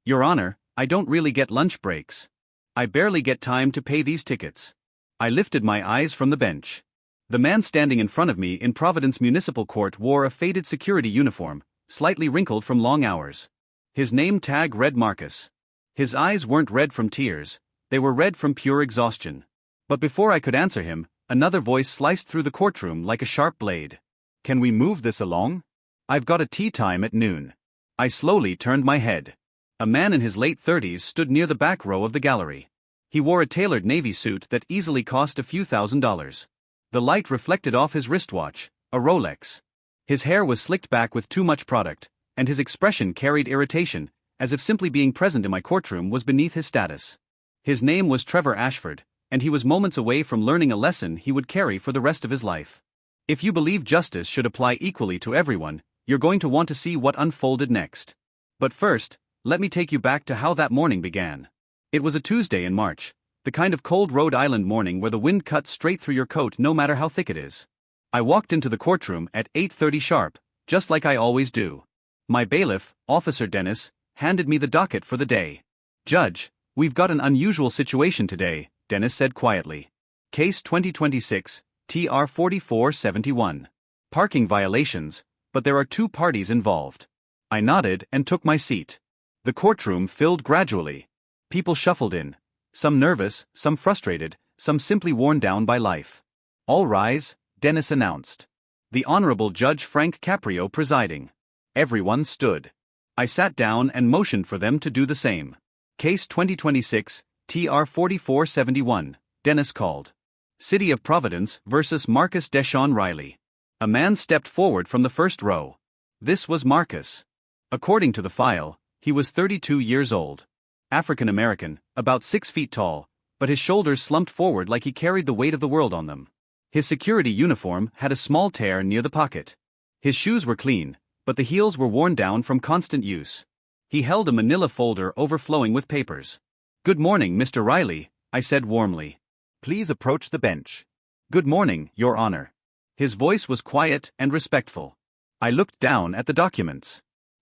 Your Honor, I don't really get lunch breaks. I barely get time to pay these tickets. I lifted my eyes from the bench. The man standing in front of me in Providence Municipal Court wore a faded security uniform, slightly wrinkled from long hours. His name tag read Marcus. His eyes weren't red from tears, they were red from pure exhaustion. But before I could answer him, another voice sliced through the courtroom like a sharp blade. Can we move this along? I've got a tea time at noon. I slowly turned my head. A man in his late 30s stood near the back row of the gallery. He wore a tailored navy suit that easily cost a few $1,000s. The light reflected off his wristwatch, a Rolex. His hair was slicked back with too much product, and his expression carried irritation, as if simply being present in my courtroom was beneath his status. His name was Trevor Ashford, and he was moments away from learning a lesson he would carry for the rest of his life. If you believe justice should apply equally to everyone, you're going to want to see what unfolded next. But first, let me take you back to how that morning began. It was a Tuesday in March, the kind of cold Rhode Island morning where the wind cuts straight through your coat no matter how thick it is. I walked into the courtroom at 8:30 sharp, just like I always do. My bailiff, Officer Dennis, handed me the docket for the day. Judge, we've got an unusual situation today, Dennis said quietly. Case 2026, TR 4471. Parking violations, but there are two parties involved. I nodded and took my seat. The courtroom filled gradually. People shuffled in. Some nervous, some frustrated, some simply worn down by life. All rise, Dennis announced. The Honorable Judge Frank Caprio presiding. Everyone stood. I sat down and motioned for them to do the same. Case 2026, TR 4471, Dennis called. City of Providence versus Marcus Deshawn Riley. A man stepped forward from the first row. This was Marcus. According to the file, he was 32 years old. African American, about 6 feet tall, but his shoulders slumped forward like he carried the weight of the world on them. His security uniform had a small tear near the pocket. His shoes were clean, but the heels were worn down from constant use. He held a manila folder overflowing with papers. "Good morning, Mr. Riley," I said warmly. "Please approach the bench." "Good morning, Your Honor." His voice was quiet and respectful. I looked down at the documents.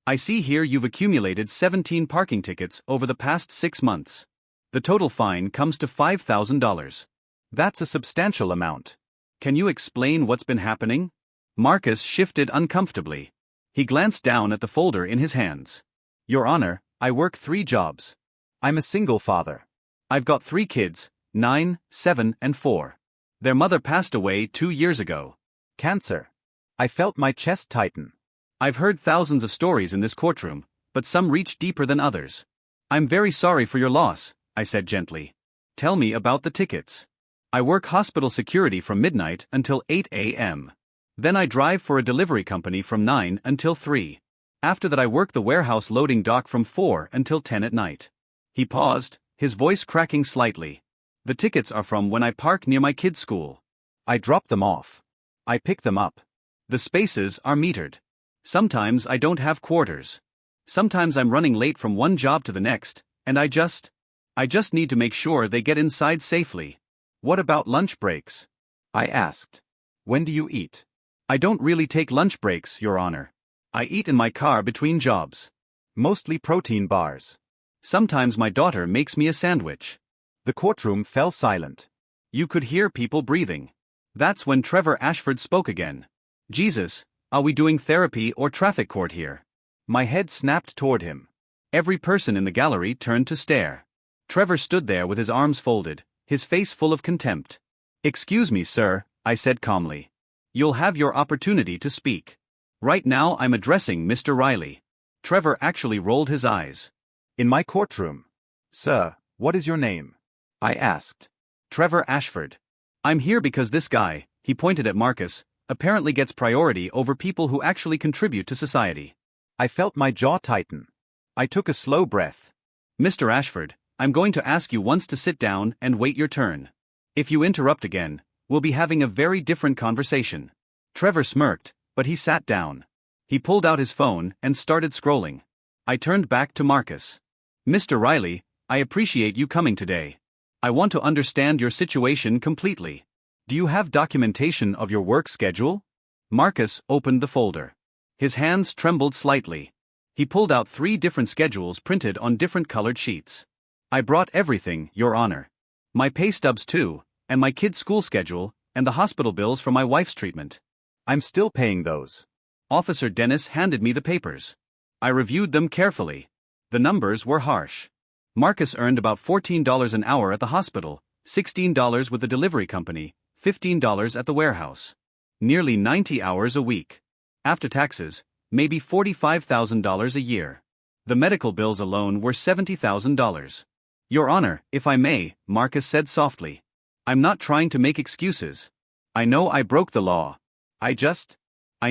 "I see here you've accumulated 17 parking tickets over the past 6 months. The total fine comes to $5,000. That's a substantial amount. Can you explain what's been happening?" Marcus shifted uncomfortably. He glanced down at the folder in his hands. "Your Honor, I work 3 jobs. I'm a single father. I've got 3 kids, 9, 7, and 4. Their mother passed away 2 years ago. Cancer." I felt my chest tighten. I've heard thousands of stories in this courtroom, but some reach deeper than others. "I'm very sorry for your loss," I said gently. "Tell me about the tickets." "I work hospital security from midnight until 8 a.m. Then I drive for a delivery company from 9 until 3. After that I work the warehouse loading dock from 4 until 10 at night." He paused, his voice cracking slightly. "The tickets are from when I park near my kids' school. I drop them off. I pick them up. The spaces are metered. Sometimes I don't have quarters. Sometimes I'm running late from one job to the next, and I just need to make sure they get inside safely." "What about lunch breaks?" I asked. "When do you eat?" "I don't really take lunch breaks, Your Honor. I eat in my car between jobs. Mostly protein bars. Sometimes my daughter makes me a sandwich." The courtroom fell silent. You could hear people breathing. That's when Trevor Ashford spoke again. "Jesus, are we doing therapy or traffic court here?" My head snapped toward him. Every person in the gallery turned to stare. Trevor stood there with his arms folded, his face full of contempt. "Excuse me, sir," I said calmly. "You'll have your opportunity to speak. Right now I'm addressing Mr. Riley." Trevor actually rolled his eyes. "In my courtroom. Sir, what is your name?" I asked. "Trevor Ashford. I'm here because this guy," he pointed at Marcus, "apparently gets priority over people who actually contribute to society." I felt my jaw tighten. I took a slow breath. "Mr. Ashford, I'm going to ask you once to sit down and wait your turn. If you interrupt again, we'll be having a very different conversation." Trevor smirked, but he sat down. He pulled out his phone and started scrolling. I turned back to Marcus. "Mr. Riley, I appreciate you coming today. I want to understand your situation completely. Do you have documentation of your work schedule?" Marcus opened the folder. His hands trembled slightly. He pulled out 3 different schedules printed on different colored sheets. I brought everything, Your Honor. My pay stubs too, and my kid's school schedule, and the hospital bills for my wife's treatment. I'm still paying those. Officer Dennis handed me the papers. I reviewed them carefully. The numbers were harsh. Marcus earned about $14 an hour at the hospital, $16 with the delivery company, $15 at the warehouse. Nearly 90 hours a week. After taxes, maybe $45,000 a year. The medical bills alone were $70,000. Your Honor, if I may, Marcus said softly. I'm not trying to make excuses. I know I broke the law. I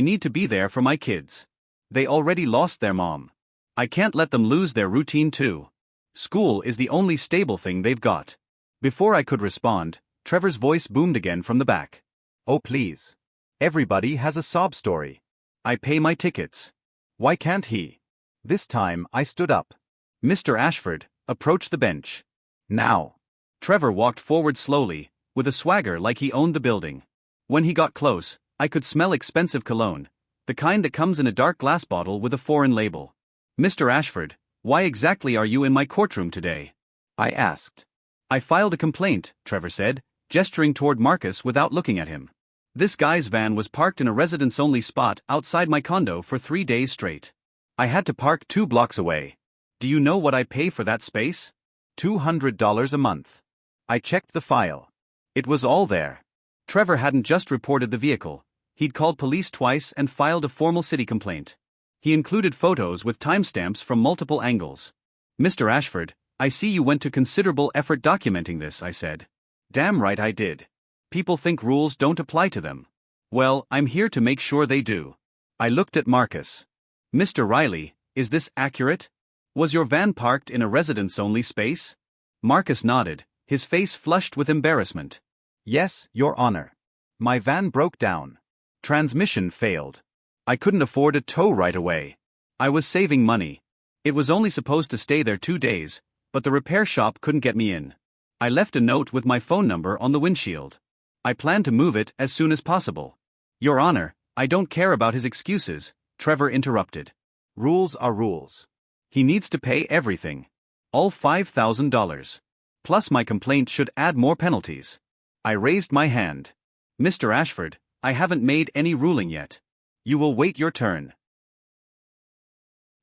need to be there for my kids. They already lost their mom. I can't let them lose their routine too. School is the only stable thing they've got. Before I could respond, Trevor's voice boomed again from the back. Oh please. Everybody has a sob story. I pay my tickets. Why can't he? This time I stood up. Mr. Ashford, approach the bench. Now. Trevor walked forward slowly, with a swagger like he owned the building. When he got close, I could smell expensive cologne, the kind that comes in a dark glass bottle with a foreign label. Mr. Ashford, why exactly are you in my courtroom today? I asked. I filed a complaint, Trevor said, gesturing toward Marcus without looking at him. This guy's van was parked in a residence-only spot outside my condo for 3 days straight. I had to park 2 blocks away. Do you know what I pay for that space? $200 a month. I checked the file. It was all there. Trevor hadn't just reported the vehicle. He'd called police twice and filed a formal city complaint. He included photos with timestamps from multiple angles. Mr. Ashford, I see you went to considerable effort documenting this, I said. Damn right I did. People think rules don't apply to them. Well, I'm here to make sure they do. I looked at Marcus. Mr. Riley, is this accurate? Was your van parked in a residence-only space? Marcus nodded, his face flushed with embarrassment. Yes, Your Honor. My van broke down. Transmission failed. I couldn't afford a tow right away. I was saving money. It was only supposed to stay there 2 days, but the repair shop couldn't get me in. I left a note with my phone number on the windshield. I plan to move it as soon as possible. Your Honor, I don't care about his excuses, Trevor interrupted. Rules are rules. He needs to pay everything. All $5,000. Plus my complaint should add more penalties. I raised my hand. Mr. Ashford, I haven't made any ruling yet. You will wait your turn.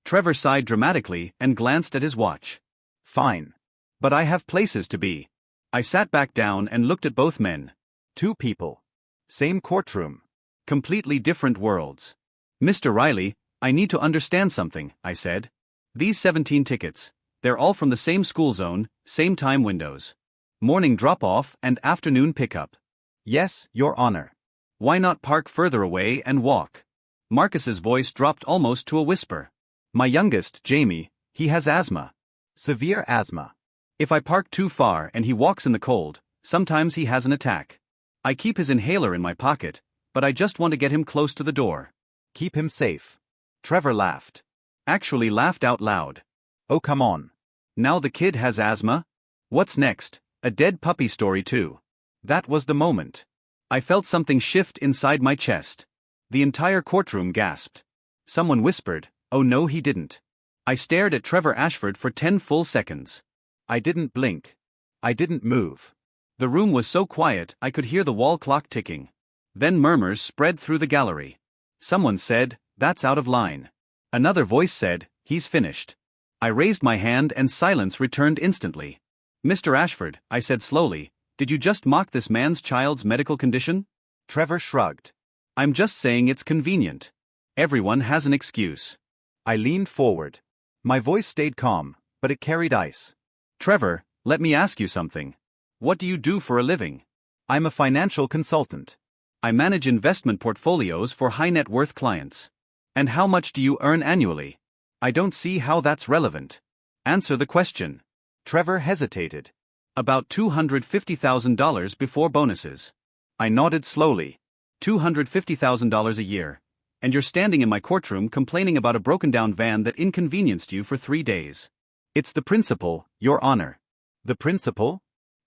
Trevor sighed dramatically and glanced at his watch. Fine. But I have places to be. I sat back down and looked at both men. 2 people. Same courtroom. Completely different worlds. Mr. Riley, I need to understand something, I said. These 17 tickets, they're all from the same school zone, same time windows. Morning drop-off and afternoon pickup. Yes, Your Honor. Why not park further away and walk? Marcus's voice dropped almost to a whisper. My youngest, Jamie, he has asthma. Severe asthma. If I park too far and he walks in the cold, sometimes he has an attack. I keep his inhaler in my pocket, but I just want to get him close to the door. Keep him safe. Trevor laughed. Actually laughed out loud. Oh come on. Now the kid has asthma? What's next? A dead puppy story too. That was the moment. I felt something shift inside my chest. The entire courtroom gasped. Someone whispered, oh no he didn't. I stared at Trevor Ashford for 10 full seconds. I didn't blink. I didn't move. The room was so quiet I could hear the wall clock ticking. Then murmurs spread through the gallery. Someone said, that's out of line. Another voice said, he's finished. I raised my hand and silence returned instantly. Mr. Ashford, I said slowly, did you just mock this man's child's medical condition? Trevor shrugged. I'm just saying it's convenient. Everyone has an excuse. I leaned forward. My voice stayed calm, but it carried ice. Trevor, let me ask you something. What do you do for a living? I'm a financial consultant. I manage investment portfolios for high net worth clients. And how much do you earn annually? I don't see how that's relevant. Answer the question. Trevor hesitated. About $250,000 before bonuses. I nodded slowly. $250,000 a year. And you're standing in my courtroom complaining about a broken-down van that inconvenienced you for 3 days. It's the principle, Your Honor. The principle?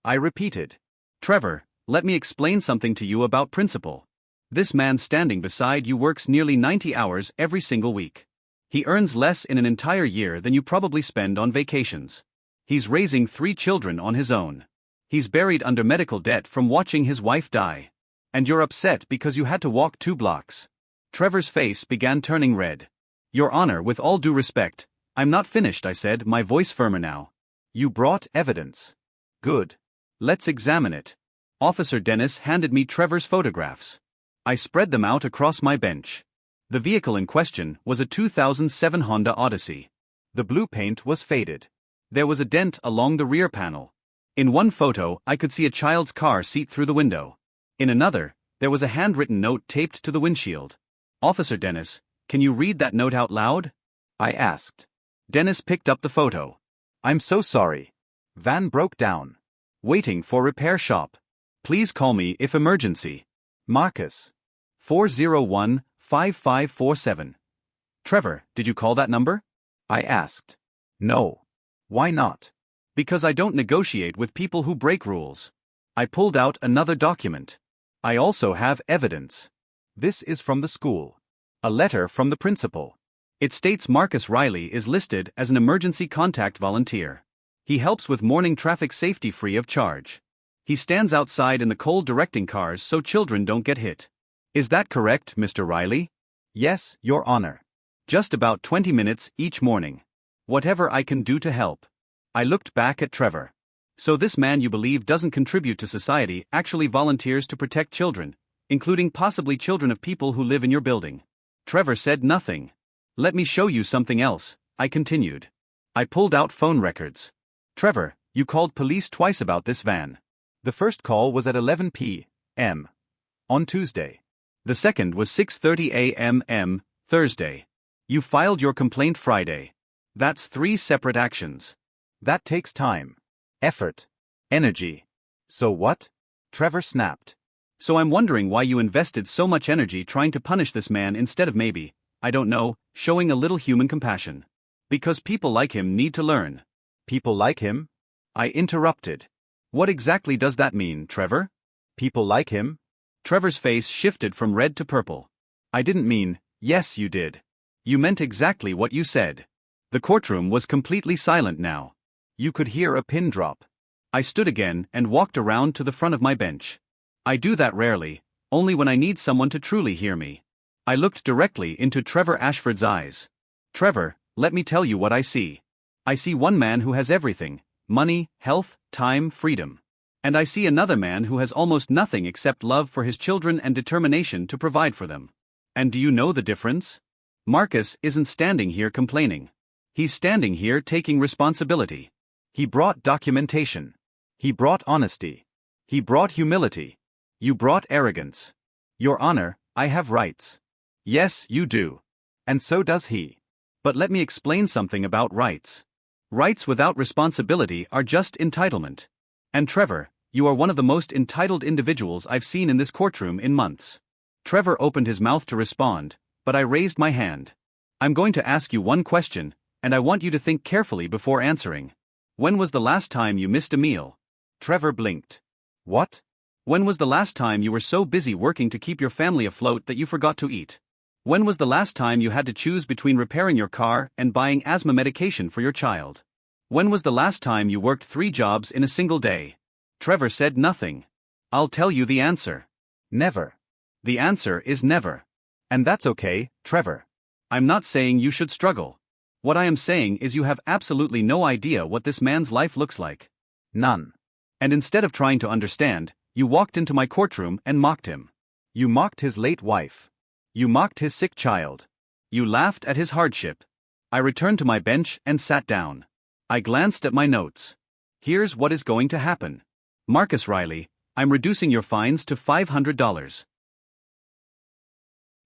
I repeated. Trevor, let me explain something to you about principle. This man standing beside you works nearly 90 hours every single week. He earns less in an entire year than you probably spend on vacations. He's raising 3 children on his own. He's buried under medical debt from watching his wife die. And you're upset because you had to walk 2 blocks. Trevor's face began turning red. Your Honor, with all due respect, I'm not finished, I said, my voice firmer now. You brought evidence. Good. Let's examine it. Officer Dennis handed me Trevor's photographs. I spread them out across my bench. The vehicle in question was a 2007 Honda Odyssey. The blue paint was faded. There was a dent along the rear panel. In one photo, I could see a child's car seat through the window. In another, there was a handwritten note taped to the windshield. Officer Dennis, can you read that note out loud? I asked. Dennis picked up the photo. I'm so sorry. Van broke down. Waiting for repair shop. Please call me if emergency. Marcus. 401-5547. Trevor, did you call that number? I asked. No. Why not? Because I don't negotiate with people who break rules. I pulled out another document. I also have evidence. This is from the school. A letter from the principal. It states Marcus Riley is listed as an emergency contact volunteer. He helps with morning traffic safety free of charge. He stands outside in the cold directing cars so children don't get hit. Is that correct, Mr. Riley? Yes, Your Honor. Just about 20 minutes each morning. Whatever I can do to help. I looked back at Trevor. So this man you believe doesn't contribute to society actually volunteers to protect children, including possibly children of people who live in your building. Trevor said nothing. Let me show you something else, I continued. I pulled out phone records. Trevor, you called police twice about this van. The first call was at 11 p.m. on Tuesday. The second was 6:30 a.m. Thursday. You filed your complaint Friday. That's 3 separate actions. That takes time, effort, energy. So what? Trevor snapped. So I'm wondering why you invested so much energy trying to punish this man instead of maybe, I don't know, showing a little human compassion. Because people like him need to learn. People like him? I interrupted. What exactly does that mean, Trevor? People like him? Trevor's face shifted from red to purple. I didn't mean, yes you did. You meant exactly what you said. The courtroom was completely silent now. You could hear a pin drop. I stood again and walked around to the front of my bench. I do that rarely, only when I need someone to truly hear me. I looked directly into Trevor Ashford's eyes. Trevor, let me tell you what I see. I see one man who has everything, money, health, time, freedom. And I see another man who has almost nothing except love for his children and determination to provide for them. And do you know the difference? Marcus isn't standing here complaining. He's standing here taking responsibility. He brought documentation. He brought honesty. He brought humility. You brought arrogance. Your Honor, I have rights. Yes, you do. And so does he. But let me explain something about rights. Rights without responsibility are just entitlement. And Trevor, you are one of the most entitled individuals I've seen in this courtroom in months. Trevor opened his mouth to respond, but I raised my hand. I'm going to ask you one question, and I want you to think carefully before answering. When was the last time you missed a meal? Trevor blinked. What? When was the last time you were so busy working to keep your family afloat that you forgot to eat? When was the last time you had to choose between repairing your car and buying asthma medication for your child? When was the last time you worked 3 jobs in a single day? Trevor said nothing. I'll tell you the answer. Never. The answer is never. And that's okay, Trevor. I'm not saying you should struggle. What I am saying is you have absolutely no idea what this man's life looks like. None. And instead of trying to understand, you walked into my courtroom and mocked him. You mocked his late wife. You mocked his sick child. You laughed at his hardship. I returned to my bench and sat down. I glanced at my notes. Here's what is going to happen. Marcus Riley, I'm reducing your fines to $500.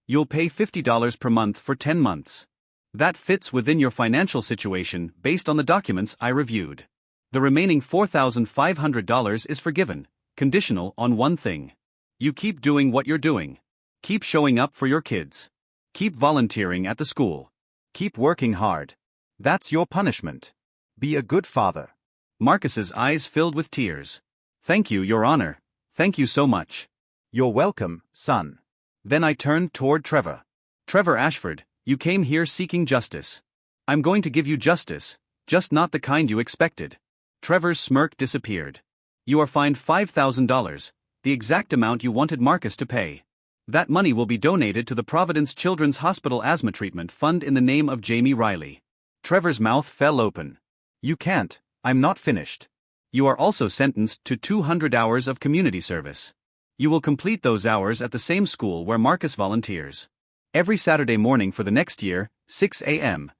You'll pay $50 per month for 10 months. That fits within your financial situation based on the documents I reviewed. The remaining $4,500 is forgiven, conditional on one thing. You keep doing what you're doing. Keep showing up for your kids. Keep volunteering at the school. Keep working hard. That's your punishment. Be a good father. Marcus's eyes filled with tears. Thank you, Your Honor. Thank you so much. You're welcome, son. Then I turned toward Trevor. Trevor Ashford, You came here seeking justice. I'm going to give you justice, just not the kind you expected. Trevor's smirk disappeared. You are fined $5,000, the exact amount you wanted Marcus to pay. That money will be donated to the Providence Children's Hospital Asthma Treatment Fund in the name of Jamie Riley. Trevor's mouth fell open. You can't, I'm not finished. You are also sentenced to 200 hours of community service. You will complete those hours at the same school where Marcus volunteers. Every Saturday morning for the next year, 6 a.m.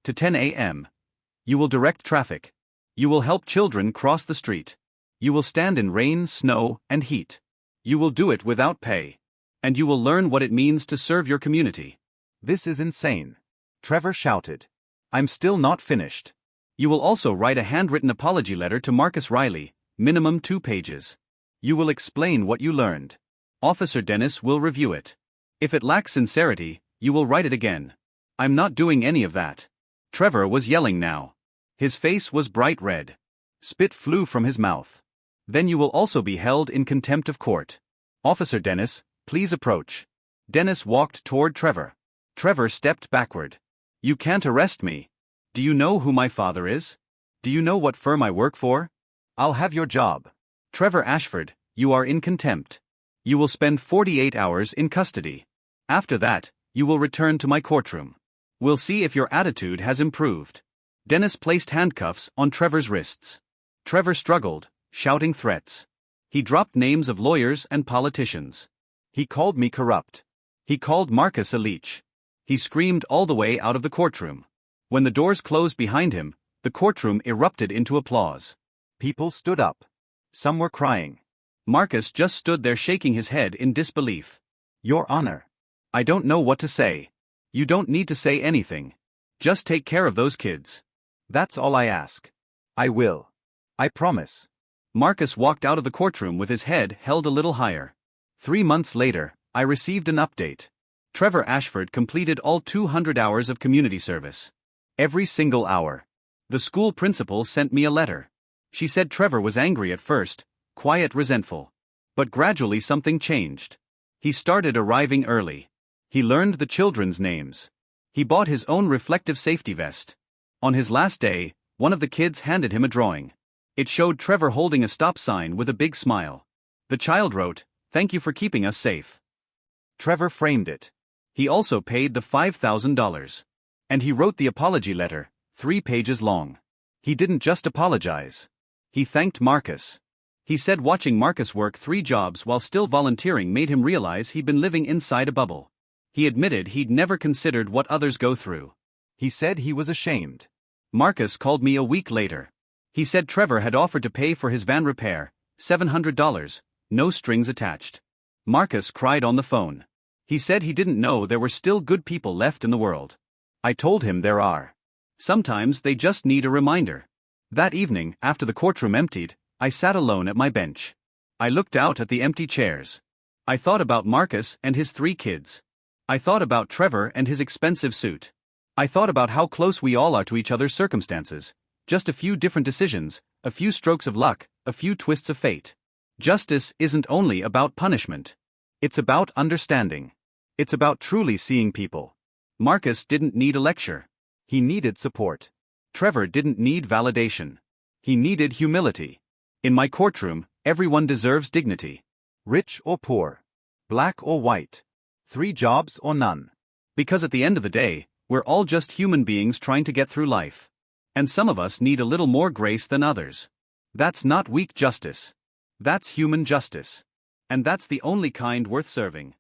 to 10 a.m. You will direct traffic. You will help children cross the street. You will stand in rain, snow, and heat. You will do it without pay. And you will learn what it means to serve your community. This is insane. Trevor shouted. I'm still not finished. You will also write a handwritten apology letter to Marcus Riley, minimum 2 pages. You will explain what you learned. Officer Dennis will review it. If it lacks sincerity, you will write it again. I'm not doing any of that. Trevor was yelling now. His face was bright red. Spit flew from his mouth. Then you will also be held in contempt of court. Officer Dennis, please approach. Dennis walked toward Trevor. Trevor stepped backward. You can't arrest me. Do you know who my father is? Do you know what firm I work for? I'll have your job. Trevor Ashford, you are in contempt. You will spend 48 hours in custody. After that, you will return to my courtroom. We'll see if your attitude has improved. Dennis placed handcuffs on Trevor's wrists. Trevor struggled, shouting threats. He dropped names of lawyers and politicians. He called me corrupt. He called Marcus a leech. He screamed all the way out of the courtroom. When the doors closed behind him, the courtroom erupted into applause. People stood up. Some were crying. Marcus just stood there shaking his head in disbelief. Your Honor. I don't know what to say. You don't need to say anything. Just take care of those kids. That's all I ask. I will. I promise. Marcus walked out of the courtroom with his head held a little higher. 3 months later, I received an update. Trevor Ashford completed all 200 hours of community service. Every single hour. The school principal sent me a letter. She said Trevor was angry at first, quiet, resentful. But gradually something changed. He started arriving early. He learned the children's names. He bought his own reflective safety vest. On his last day, one of the kids handed him a drawing. It showed Trevor holding a stop sign with a big smile. The child wrote, "Thank you for keeping us safe." Trevor framed it. He also paid the $5,000. And he wrote the apology letter, 3 pages long. He didn't just apologize. He thanked Marcus. He said watching Marcus work 3 jobs while still volunteering made him realize he'd been living inside a bubble. He admitted he'd never considered what others go through. He said he was ashamed. Marcus called me a week later. He said Trevor had offered to pay for his van repair, $700, no strings attached. Marcus cried on the phone. He said he didn't know there were still good people left in the world. I told him there are. Sometimes they just need a reminder. That evening, after the courtroom emptied, I sat alone at my bench. I looked out at the empty chairs. I thought about Marcus and his 3 kids. I thought about Trevor and his expensive suit. I thought about how close we all are to each other's circumstances. Just a few different decisions, a few strokes of luck, a few twists of fate. Justice isn't only about punishment. It's about understanding. It's about truly seeing people. Marcus didn't need a lecture. He needed support. Trevor didn't need validation. He needed humility. In my courtroom, everyone deserves dignity. Rich or poor. Black or white. 3 jobs or none. Because at the end of the day, we're all just human beings trying to get through life. And some of us need a little more grace than others. That's not weak justice. That's human justice. And that's the only kind worth serving.